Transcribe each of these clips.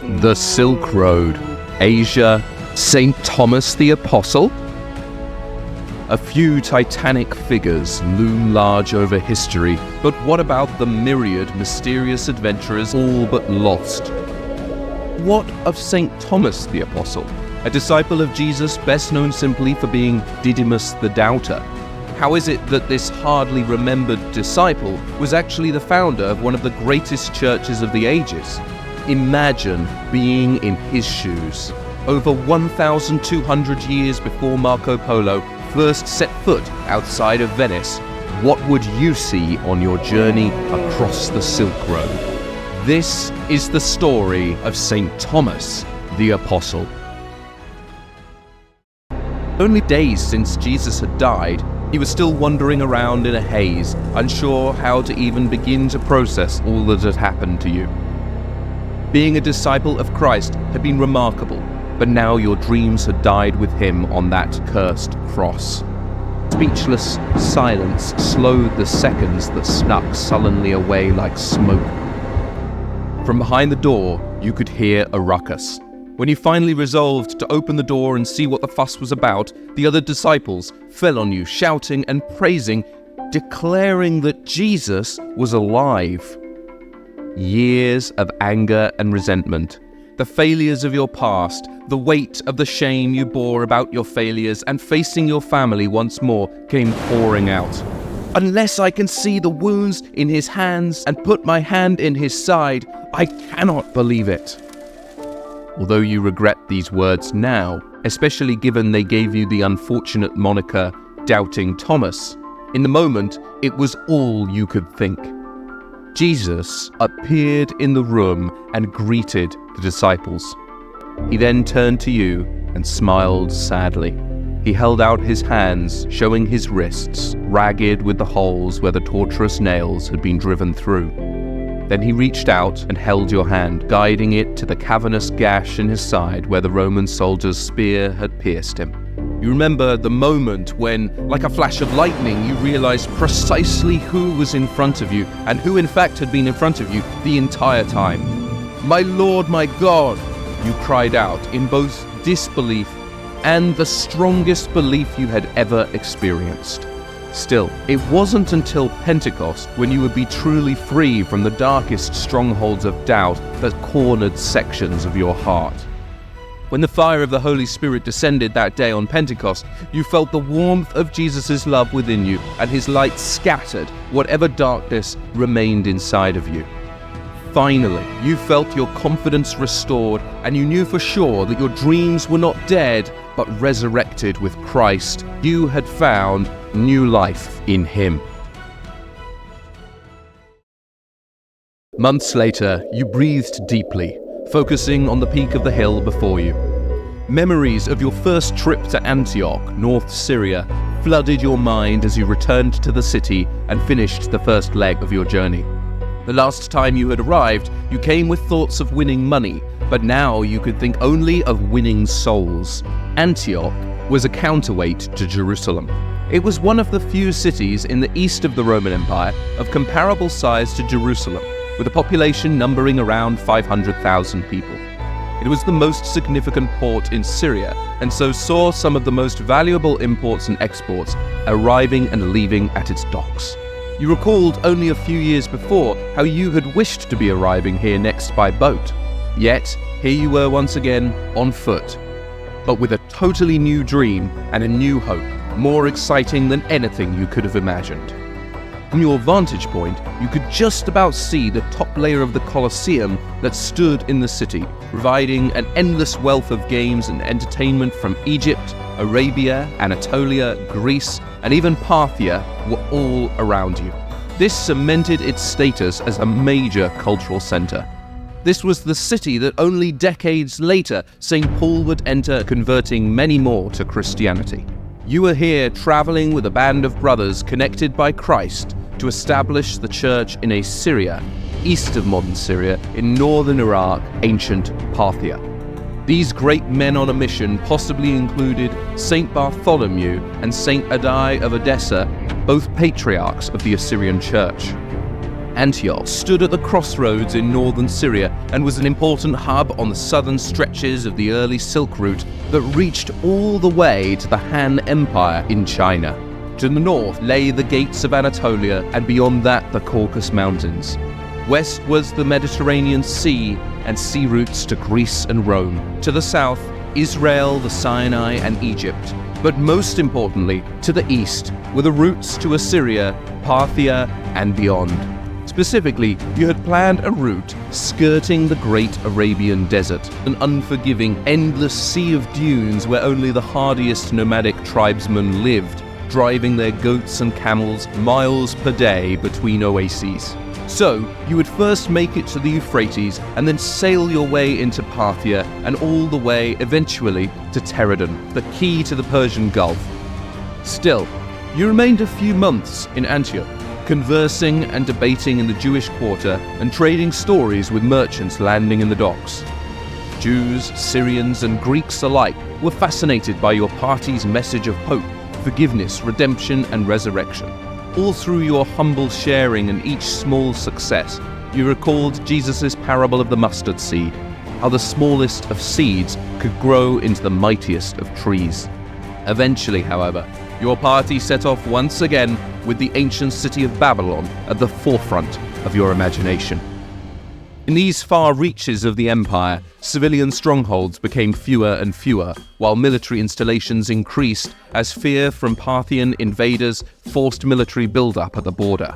The Silk Road, Asia, St. Thomas the Apostle? A few titanic figures loom large over history, but what about the myriad mysterious adventurers all but lost? What of St. Thomas the Apostle, a disciple of Jesus best known simply for being Didymus the Doubter? How is it that this hardly remembered disciple was actually the founder of one of the greatest churches of the ages? Imagine being in his shoes. Over 1,200 years before Marco Polo first set foot outside of Venice, what would you see on your journey across the Silk Road? This is the story of St. Thomas the Apostle. Only days since Jesus had died, he was still wandering around in a haze, unsure how to even begin to process all that had happened to you. Being a disciple of Christ had been remarkable, but now your dreams had died with him on that cursed cross. Speechless silence slowed the seconds that snuck sullenly away like smoke. From behind the door, you could hear a ruckus. When you finally resolved to open the door and see what the fuss was about, the other disciples fell on you, shouting and praising, declaring that Jesus was alive. Years of anger and resentment, the failures of your past, the weight of the shame you bore about your failures, and facing your family once more came pouring out. Unless I can see the wounds in his hands and put my hand in his side, I cannot believe it. Although you regret these words now, especially given they gave you the unfortunate moniker Doubting Thomas, in the moment it was all you could think. Jesus appeared in the room and greeted the disciples. He then turned to you and smiled sadly. He held out his hands, showing his wrists, ragged with the holes where the tortuous nails had been driven through. Then he reached out and held your hand, guiding it to the cavernous gash in his side where the Roman soldier's spear had pierced him. You remember the moment when, like a flash of lightning, you realized precisely who was in front of you, and who in fact had been in front of you the entire time. "My Lord, my God!" you cried out in both disbelief and the strongest belief you had ever experienced. Still, it wasn't until Pentecost, when you would be truly free from the darkest strongholds of doubt that cornered sections of your heart. When the fire of the Holy Spirit descended that day on Pentecost, you felt the warmth of Jesus' love within you, and his light scattered whatever darkness remained inside of you. Finally, you felt your confidence restored, and you knew for sure that your dreams were not dead, but resurrected with Christ. You had found new life in him. Months later, you breathed deeply, focusing on the peak of the hill before you. Memories of your first trip to Antioch, North Syria, flooded your mind as you returned to the city and finished the first leg of your journey. The last time you had arrived, you came with thoughts of winning money, but now you could think only of winning souls. Antioch was a counterweight to Jerusalem. It was one of the few cities in the east of the Roman Empire of comparable size to Jerusalem, with a population numbering around 500,000 people. It was the most significant port in Syria, and so saw some of the most valuable imports and exports arriving and leaving at its docks. You recalled only a few years before how you had wished to be arriving here next by boat. Yet, here you were once again on foot, but with a totally new dream and a new hope, more exciting than anything you could have imagined. From your vantage point, you could just about see the top layer of the Colosseum that stood in the city, providing an endless wealth of games and entertainment from Egypt, Arabia, Anatolia, Greece, and even Parthia were all around you. This cemented its status as a major cultural center. This was the city that only decades later St. Paul would enter, converting many more to Christianity. You were here traveling with a band of brothers connected by Christ to establish the church in Assyria, east of modern Syria, in northern Iraq, ancient Parthia. These great men on a mission possibly included Saint Bartholomew and Saint Adai of Edessa, both patriarchs of the Assyrian Church. Antioch stood at the crossroads in northern Syria and was an important hub on the southern stretches of the early Silk Route that reached all the way to the Han Empire in China. To the north lay the gates of Anatolia, and beyond that the Caucasus Mountains. West was the Mediterranean Sea and sea routes to Greece and Rome. To the south, Israel, the Sinai, and Egypt. But most importantly, to the east were the routes to Assyria, Parthia, and beyond. Specifically, you had planned a route skirting the great Arabian desert, an unforgiving, endless sea of dunes where only the hardiest nomadic tribesmen lived, driving their goats and camels miles per day between oases. So, you would first make it to the Euphrates and then sail your way into Parthia and all the way, eventually, to Teredon, the key to the Persian Gulf. Still, you remained a few months in Antioch, conversing and debating in the Jewish quarter and trading stories with merchants landing in the docks. Jews, Syrians, and Greeks alike were fascinated by your party's message of hope, forgiveness, redemption, and resurrection. All through your humble sharing and each small success, you recalled Jesus' parable of the mustard seed, how the smallest of seeds could grow into the mightiest of trees. Eventually, however, your party set off once again with the ancient city of Babylon at the forefront of your imagination. In these far reaches of the empire, civilian strongholds became fewer and fewer, while military installations increased as fear from Parthian invaders forced military build-up at the border.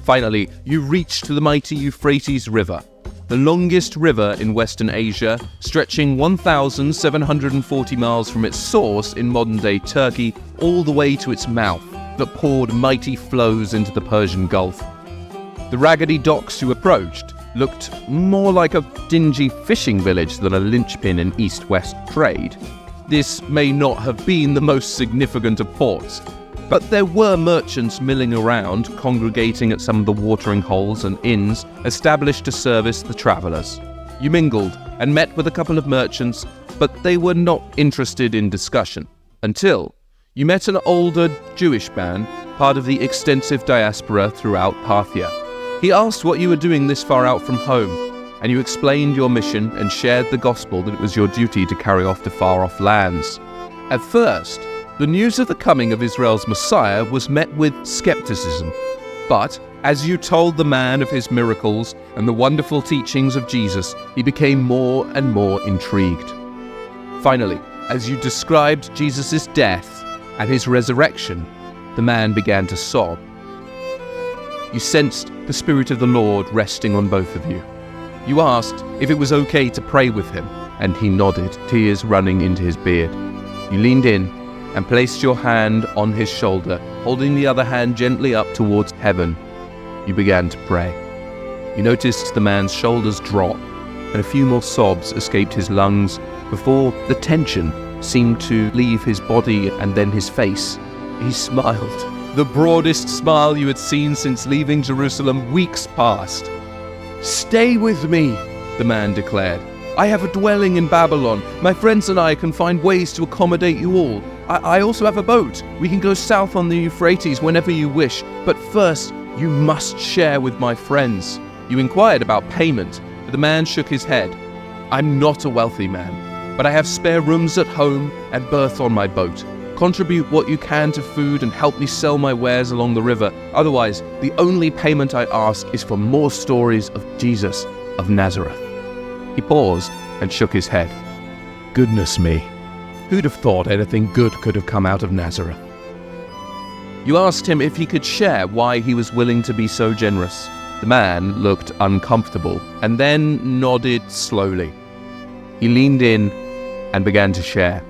Finally, you reached the mighty Euphrates River, the longest river in Western Asia, stretching 1,740 miles from its source in modern-day Turkey all the way to its mouth, that poured mighty flows into the Persian Gulf. The raggedy docks you approached looked more like a dingy fishing village than a linchpin in east-west trade. This may not have been the most significant of ports, but there were merchants milling around, congregating at some of the watering holes and inns established to service the travellers. You mingled and met with a couple of merchants, but they were not interested in discussion, until you met an older Jewish man, part of the extensive diaspora throughout Parthia. He asked what you were doing this far out from home, and you explained your mission and shared the gospel that it was your duty to carry off to far-off lands. At first, the news of the coming of Israel's Messiah was met with skepticism, but as you told the man of his miracles and the wonderful teachings of Jesus, he became more and more intrigued. Finally, as you described Jesus' death and his resurrection, the man began to sob. You sensed the Spirit of the Lord resting on both of you. You asked if it was okay to pray with him, and he nodded, tears running into his beard. You leaned in and placed your hand on his shoulder, holding the other hand gently up towards heaven. You began to pray. You noticed the man's shoulders drop, and a few more sobs escaped his lungs before the tension seemed to leave his body and then his face. He smiled. The broadest smile you had seen since leaving Jerusalem weeks past. "Stay with me," the man declared. "I have a dwelling in Babylon. My friends and I can find ways to accommodate you all. I also have a boat. We can go south on the Euphrates whenever you wish. But first, you must share with my friends." You inquired about payment, but the man shook his head. "I'm not a wealthy man, but I have spare rooms at home and berth on my boat. Contribute what you can to food and help me sell my wares along the river. Otherwise, the only payment I ask is for more stories of Jesus of Nazareth." He paused and shook his head. "Goodness me, who'd have thought anything good could have come out of Nazareth?" You asked him if he could share why he was willing to be so generous. The man looked uncomfortable and then nodded slowly. He leaned in and began to share.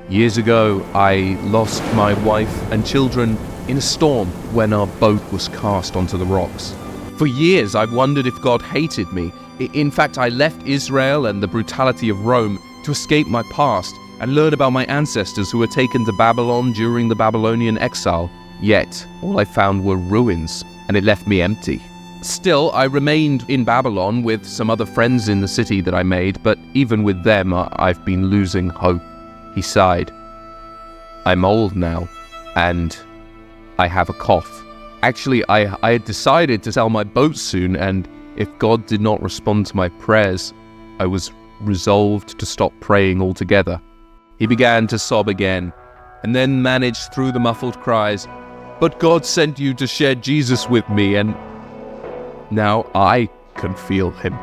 "Years ago, I lost my wife and children in a storm when our boat was cast onto the rocks. For years, I've wondered if God hated me. In fact, I left Israel and the brutality of Rome to escape my past and learn about my ancestors who were taken to Babylon during the Babylonian exile. Yet, all I found were ruins, and it left me empty. Still, I remained in Babylon with some other friends in the city that I made, but even with them, I've been losing hope." He sighed. "I'm old now, and I have a cough. Actually, I had decided to sell my boat soon, and if God did not respond to my prayers, I was resolved to stop praying altogether. He began to sob again, and then managed through the muffled cries, "But God sent you to share Jesus with me, and now I can feel him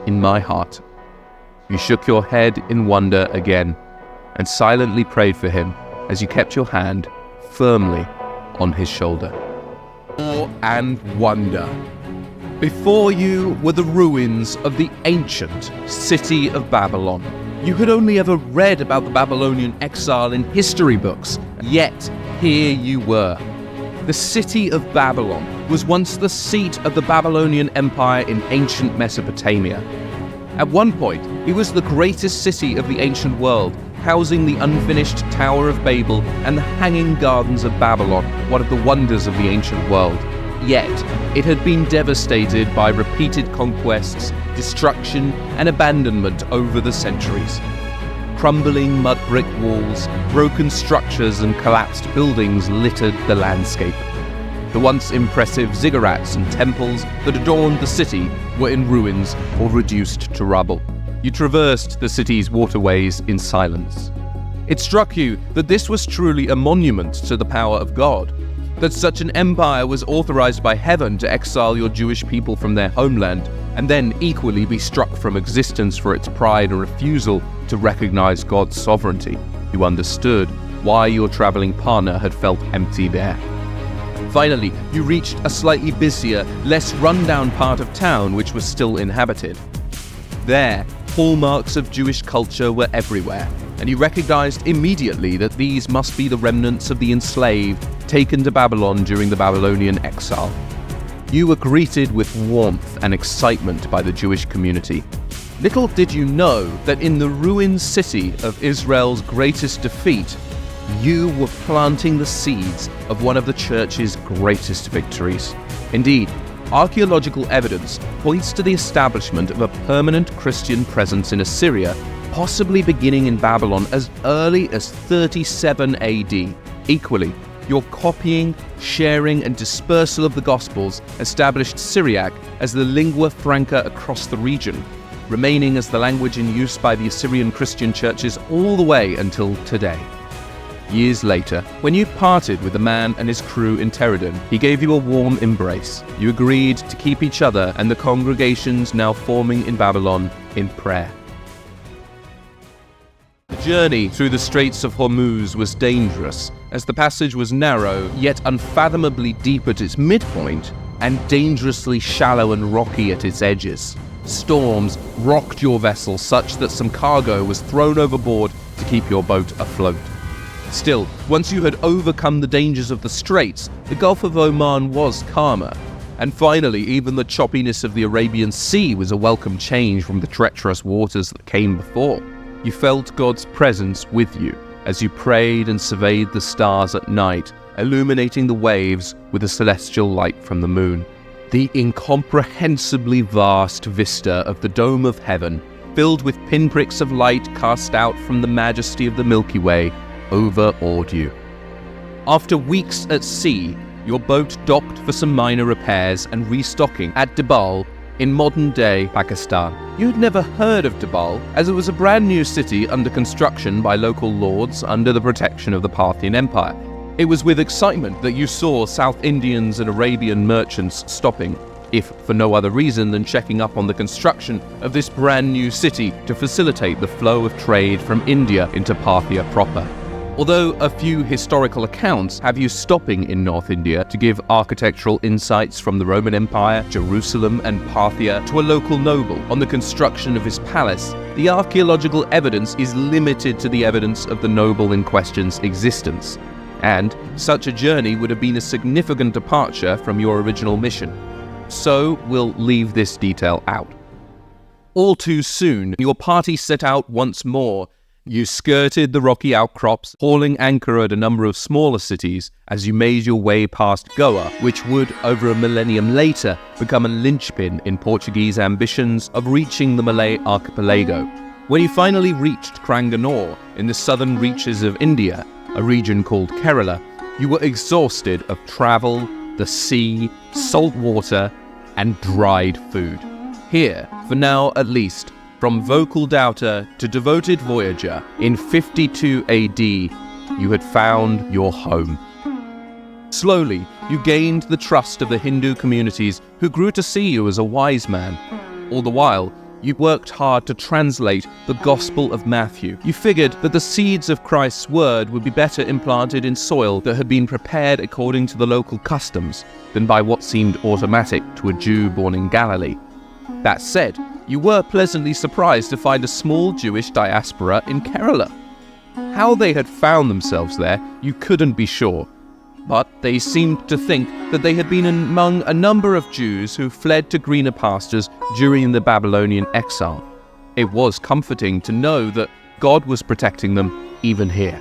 in my heart." You shook your head in wonder again, and silently prayed for him as you kept your hand firmly on his shoulder. Awe and wonder. Before you were the ruins of the ancient city of Babylon. You had only ever read about the Babylonian exile in history books, yet here you were. The city of Babylon was once the seat of the Babylonian Empire in ancient Mesopotamia. At one point, it was the greatest city of the ancient world, housing the unfinished Tower of Babel and the Hanging Gardens of Babylon, one of the wonders of the ancient world. Yet, it had been devastated by repeated conquests, destruction, and abandonment over the centuries. Crumbling mud brick walls, broken structures, and collapsed buildings littered the landscape. The once impressive ziggurats and temples that adorned the city were in ruins or reduced to rubble. You traversed the city's waterways in silence. It struck you that this was truly a monument to the power of God, that such an empire was authorized by heaven to exile your Jewish people from their homeland, and then equally be struck from existence for its pride and refusal to recognize God's sovereignty. You understood why your traveling partner had felt empty there. Finally, you reached a slightly busier, less run-down part of town which was still inhabited. There, hallmarks of Jewish culture were everywhere, and you recognized immediately that these must be the remnants of the enslaved taken to Babylon during the Babylonian exile. You were greeted with warmth and excitement by the Jewish community. Little did you know that in the ruined city of Israel's greatest defeat, you were planting the seeds of one of the church's greatest victories. Indeed, archaeological evidence points to the establishment of a permanent Christian presence in Assyria, possibly beginning in Babylon as early as 37 AD. Equally, your copying, sharing, and dispersal of the Gospels established Syriac as the lingua franca across the region, remaining as the language in use by the Assyrian Christian churches all the way until today. Years later, when you parted with the man and his crew in Martyrdom, he gave you a warm embrace. You agreed to keep each other and the congregations now forming in Babylon in prayer. The journey through the Straits of Hormuz was dangerous, as the passage was narrow, yet unfathomably deep at its midpoint, and dangerously shallow and rocky at its edges. Storms rocked your vessel such that some cargo was thrown overboard to keep your boat afloat. Still, once you had overcome the dangers of the straits, the Gulf of Oman was calmer. And finally, even the choppiness of the Arabian Sea was a welcome change from the treacherous waters that came before. You felt God's presence with you as you prayed and surveyed the stars at night, illuminating the waves with a celestial light from the moon. The incomprehensibly vast vista of the dome of heaven, filled with pinpricks of light cast out from the majesty of the Milky Way, overawed you. After weeks at sea, your boat docked for some minor repairs and restocking at Dibal in modern-day Pakistan. You had never heard of Dibal, as it was a brand new city under construction by local lords under the protection of the Parthian Empire. It was with excitement that you saw South Indians and Arabian merchants stopping, if for no other reason than checking up on the construction of this brand new city to facilitate the flow of trade from India into Parthia proper. Although a few historical accounts have you stopping in North India to give architectural insights from the Roman Empire, Jerusalem, and Parthia to a local noble on the construction of his palace, the archaeological evidence is limited to the evidence of the noble in question's existence. And such a journey would have been a significant departure from your original mission. So we'll leave this detail out. All too soon, your party set out once more. You skirted the rocky outcrops, hauling anchor at a number of smaller cities as you made your way past Goa, which would, over a millennium later, become a linchpin in Portuguese ambitions of reaching the Malay archipelago. When you finally reached Cranganore in the southern reaches of India, a region called Kerala, you were exhausted of travel, the sea, salt water, and dried food. Here, for now at least, from vocal doubter to devoted voyager, in 52 AD, you had found your home. Slowly, you gained the trust of the Hindu communities who grew to see you as a wise man. All the while, you worked hard to translate the Gospel of Matthew. You figured that the seeds of Christ's word would be better implanted in soil that had been prepared according to the local customs than by what seemed automatic to a Jew born in Galilee. That said, you were pleasantly surprised to find a small Jewish diaspora in Kerala. How they had found themselves there, you couldn't be sure. But they seemed to think that they had been among a number of Jews who fled to greener pastures during the Babylonian exile. It was comforting to know that God was protecting them even here.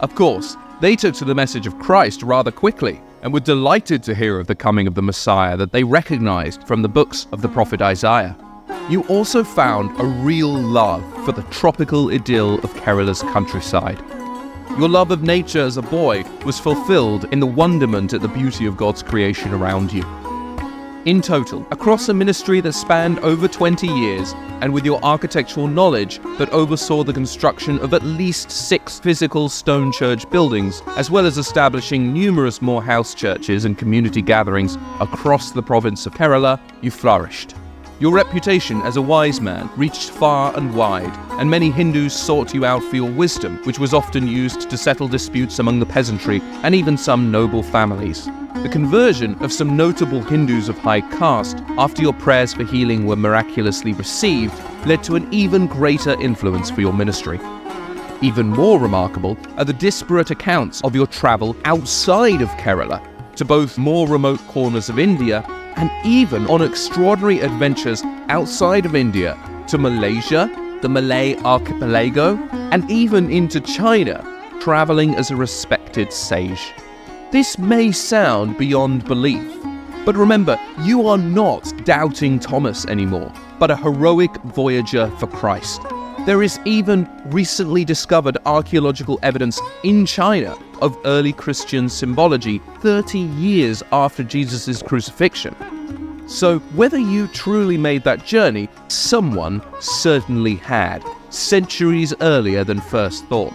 Of course, they took to the message of Christ rather quickly and were delighted to hear of the coming of the Messiah that they recognized from the books of the prophet Isaiah. You also found a real love for the tropical idyll of Kerala's countryside. Your love of nature as a boy was fulfilled in the wonderment at the beauty of God's creation around you. In total, across a ministry that spanned over 20 years, and with your architectural knowledge that oversaw the construction of at least 6 physical stone church buildings, as well as establishing numerous more house churches and community gatherings across the province of Kerala, you flourished. Your reputation as a wise man reached far and wide, and many Hindus sought you out for your wisdom, which was often used to settle disputes among the peasantry and even some noble families. The conversion of some notable Hindus of high caste, after your prayers for healing were miraculously received, led to an even greater influence for your ministry. Even more remarkable are the disparate accounts of your travel outside of Kerala, to both more remote corners of India and even on extraordinary adventures outside of India to Malaysia, the Malay archipelago, and even into China, traveling as a respected sage. This may sound beyond belief, but remember, you are not doubting Thomas anymore, but a heroic voyager for Christ. There is even recently discovered archaeological evidence in China of early Christian symbology 30 years after Jesus' crucifixion. So whether you truly made that journey, someone certainly had, centuries earlier than first thought.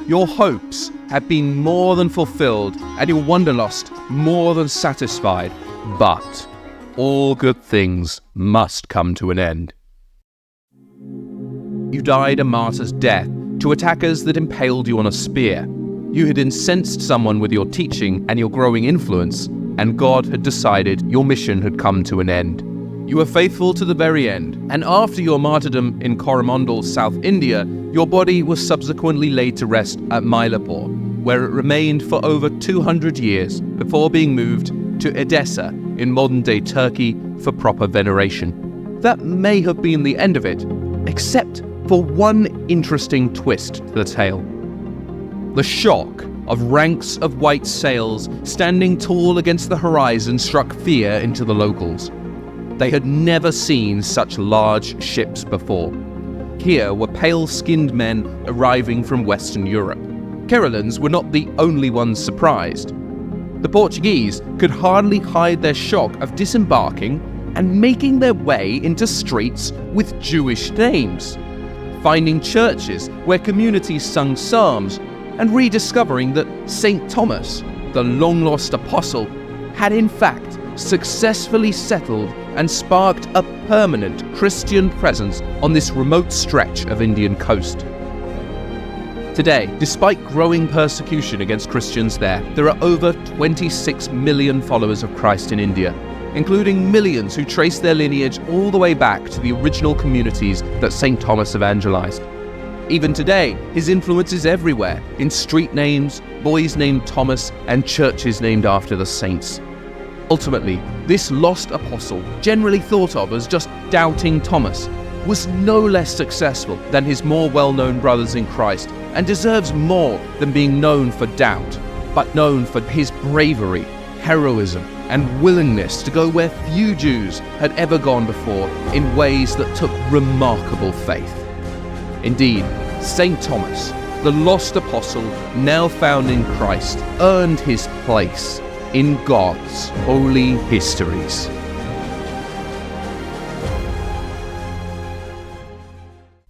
Your hopes have been more than fulfilled and your wanderlust more than satisfied, but all good things must come to an end. You died a martyr's death to attackers that impaled you on a spear. You had incensed someone with your teaching and your growing influence, and God had decided your mission had come to an end. You were faithful to the very end, and after your martyrdom in Coromandel, South India, your body was subsequently laid to rest at Mylapore, where it remained for over 200 years before being moved to Edessa in modern-day Turkey for proper veneration. That may have been the end of it, except for one interesting twist to the tale. The shock of ranks of white sails standing tall against the horizon struck fear into the locals. They had never seen such large ships before. Here were pale-skinned men arriving from Western Europe. Keralans were not the only ones surprised. The Portuguese could hardly hide their shock of disembarking and making their way into streets with Jewish names, finding churches where communities sung psalms, and rediscovering that St. Thomas, the long-lost apostle, had in fact successfully settled and sparked a permanent Christian presence on this remote stretch of Indian coast. Today, despite growing persecution against Christians there are over 26 million followers of Christ in India, including millions who trace their lineage all the way back to the original communities that St. Thomas evangelized. Even today, his influence is everywhere, in street names, boys named Thomas, and churches named after the saints. Ultimately, this lost apostle, generally thought of as just doubting Thomas, was no less successful than his more well-known brothers in Christ, and deserves more than being known for doubt, but known for his bravery, heroism, and willingness to go where few Jews had ever gone before in ways that took remarkable faith. Indeed, St. Thomas, the lost apostle now found in Christ, earned his place in God's holy histories.